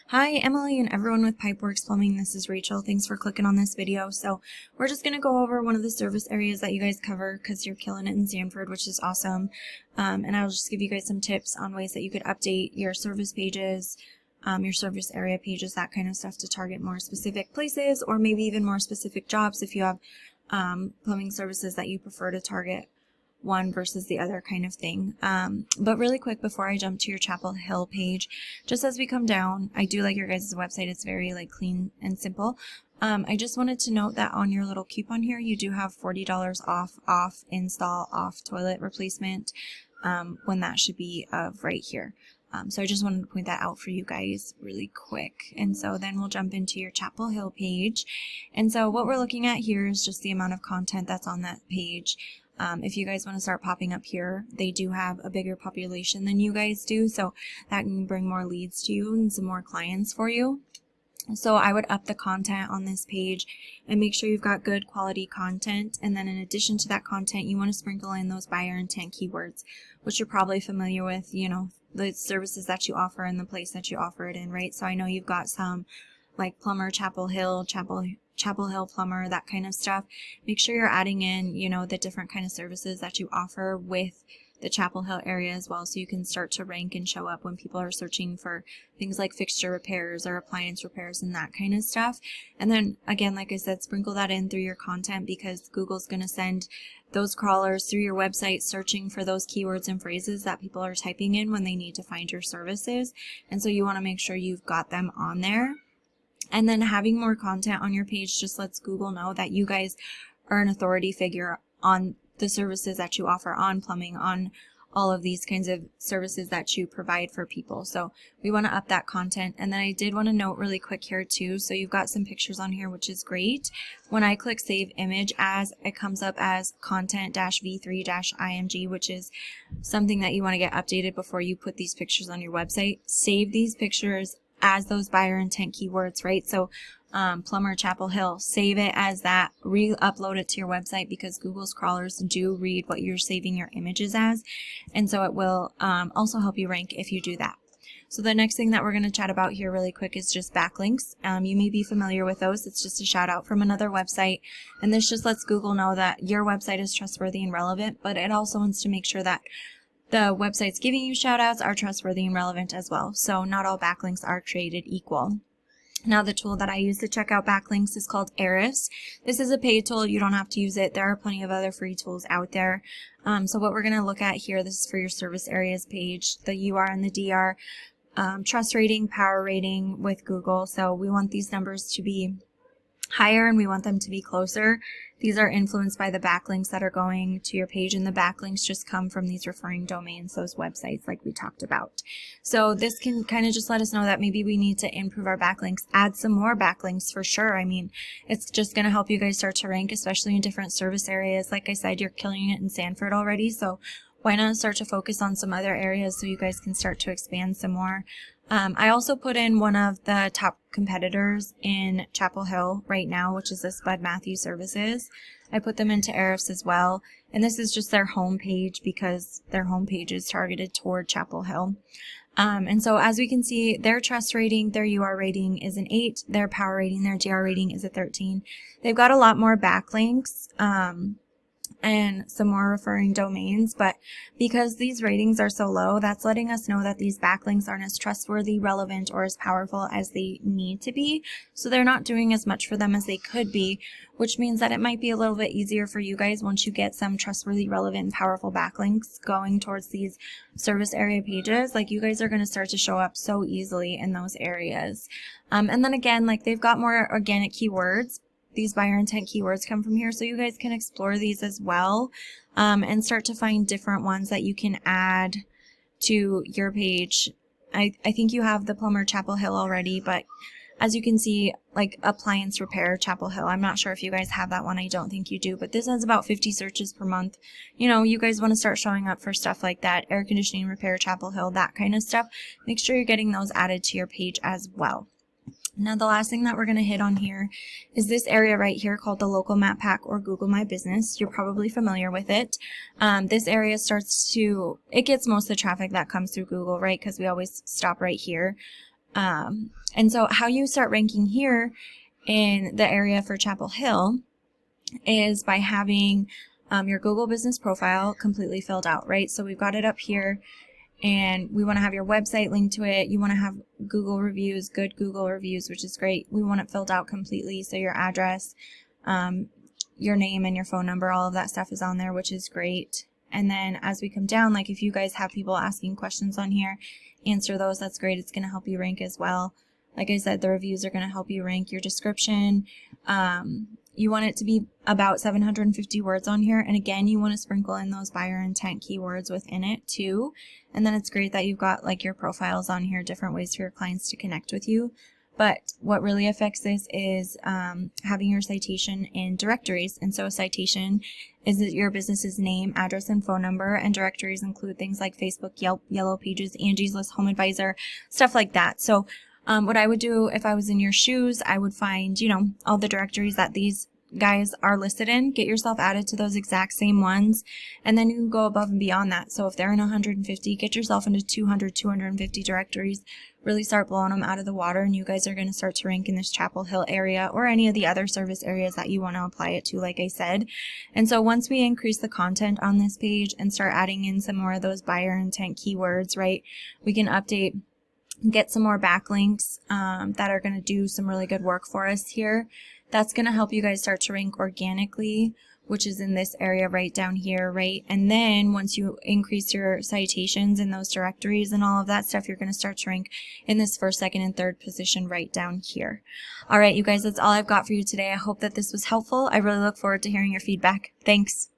Hi, Emily and everyone with Pipeworx Plumbing. This is Rachel. Thanks for clicking on this video. So we're just going to go over one of the service areas that you guys cover because you're killing it in Sanford, which is awesome. And I'll just give you guys some tips on ways that you could update your service pages, your service area pages, that kind of stuff to target more specific places or maybe even more specific jobs if you have plumbing services that you prefer to target one versus the other kind of thing. But really quick before I jump to your Chapel Hill page, just as we come down, I do like your guys' website. It's very clean and simple. I just wanted to note that on your little coupon here, you do have $40 off install, off toilet replacement, when that should be right here. So I just wanted to point that out for you guys really quick. And so then we'll jump into your Chapel Hill page. And so what we're looking at here is just the amount of content that's on that page. If you guys want to start popping up here, they do have a bigger population than you guys do, so that can bring more leads to you and some more clients for you. So I would up the content on this page and make sure you've got good quality content. And then in addition to that content, you want to sprinkle in those buyer intent keywords, which you're probably familiar with, you know, the services that you offer and the place that you offer it in, right? So I know you've got some like Plumber, Chapel Hill Plumber, that kind of stuff. Make sure you're adding in, you know, the different kind of services that you offer with the Chapel Hill area as well, so you can start to rank and show up when people are searching for things like fixture repairs or appliance repairs and that kind of stuff. And then again, like I said, sprinkle that in through your content because Google's going to send those crawlers through your website searching for those keywords and phrases that people are typing in when they need to find your services. And so you want to make sure you've got them on there. And then having more content on your page just lets Google know that you guys are an authority figure on the services that you offer, on plumbing, on all of these kinds of services that you provide for people. So we want to up that content. And then I did want to note really quick here too, so you've got some pictures on here, which is great. When I click save image as, it comes up as content-v3-img, which is something that you want to get updated before you put these pictures on your website. Save these pictures as those buyer intent keywords, right? So Plumber, Chapel Hill, save it as that, re-upload it to your website because Google's crawlers do read what you're saving your images as, and so it will also help you rank if you do that. So the next thing that we're going to chat about here really quick is just backlinks. You may be familiar with those. It's just a shout out from another website, and this just lets Google know that your website is trustworthy and relevant, but it also wants to make sure that the websites giving you shoutouts are trustworthy and relevant as well. So not all backlinks are created equal. Now the tool that I use to check out backlinks is called Ahrefs. This is a paid tool. You don't have to use it. There are plenty of other free tools out there. So what we're going to look at here, this is for your service areas page, the UR and the DR, trust rating, power rating with Google. So we want these numbers to be higher and we want them to be closer. These are influenced by the backlinks that are going to your page, and the backlinks just come from these referring domains, those websites like we talked about. So this can kind of just let us know that maybe we need to improve our backlinks, add some more backlinks for sure. I mean, it's just going to help you guys start to rank, especially in different service areas. Like I said, you're killing it in Sanford already, so why not start to focus on some other areas so you guys can start to expand some more. I also put in one of the top competitors in Chapel Hill right now, which is the Spud Matthews Services. I put them into Ahrefs as well, and this is just their home page because their home page is targeted toward Chapel Hill. And so as we can see, their trust rating, their UR rating is an 8, their power rating, their GR rating is a 13. They've got a lot more backlinks, and some more referring domains, but because these ratings are so low, that's letting us know that these backlinks aren't as trustworthy, relevant, or as powerful as they need to be, so they're not doing as much for them as they could be, which means that it might be a little bit easier for you guys once you get some trustworthy, relevant, and powerful backlinks going towards these service area pages. Like, you guys are going to start to show up so easily in those areas. And then again, like, they've got more organic keywords. These buyer intent keywords come from here, so you guys can explore these as well, and start to find different ones that you can add to your page. I think you have the Plumber Chapel Hill already, but as you can see, like appliance repair Chapel Hill, I'm not sure if you guys have that one. I don't think you do, but this has about 50 searches per month. You know, you guys want to start showing up for stuff like that, air conditioning repair Chapel Hill, that kind of stuff. Make sure you're getting those added to your page as well. Now the last thing that we're going to hit on here is this area right here called the Local Map Pack or Google My Business. You're probably familiar with it. This area it gets most of the traffic that comes through Google, right? Because we always stop right here. And so how you start ranking here in the area for Chapel Hill is by having your Google business profile completely filled out, right? So we've got it up here, and we want to have your website linked to it. You want to have Google reviews, good Google reviews, which is great. We want it filled out completely, so your address, your name and your phone number, all of that stuff is on there, which is great. And then as we come down, like if you guys have people asking questions on here, answer those. That's great. It's going to help you rank as well. Like I said, the reviews are going to help you rank. Your description, you want it to be about 750 words on here. And again, you want to sprinkle in those buyer intent keywords within it too. And then it's great that you've got like your profiles on here, different ways for your clients to connect with you. But what really affects this is having your citation in directories. And so a citation is your business's name, address, and phone number. And directories include things like Facebook, Yelp, Yellow Pages, Angie's List, Home Advisor, stuff like that. So what I would do if I was in your shoes, I would find, you know, all the directories that these guys are listed in, get yourself added to those exact same ones, and then you can go above and beyond that. So if they're in 150, get yourself into 200, 250 directories, really start blowing them out of the water, and you guys are going to start to rank in this Chapel Hill area or any of the other service areas that you want to apply it to, like I said. And so once we increase the content on this page and start adding in some more of those buyer intent keywords, right, we can update, get some more backlinks that are going to do some really good work for us here. That's going to help you guys start to rank organically, which is in this area right down here, right? And then once you increase your citations in those directories and all of that stuff, you're going to start to rank in this first, second, and third position right down here. All right, you guys, that's all I've got for you today. I hope that this was helpful. I really look forward to hearing your feedback. Thanks.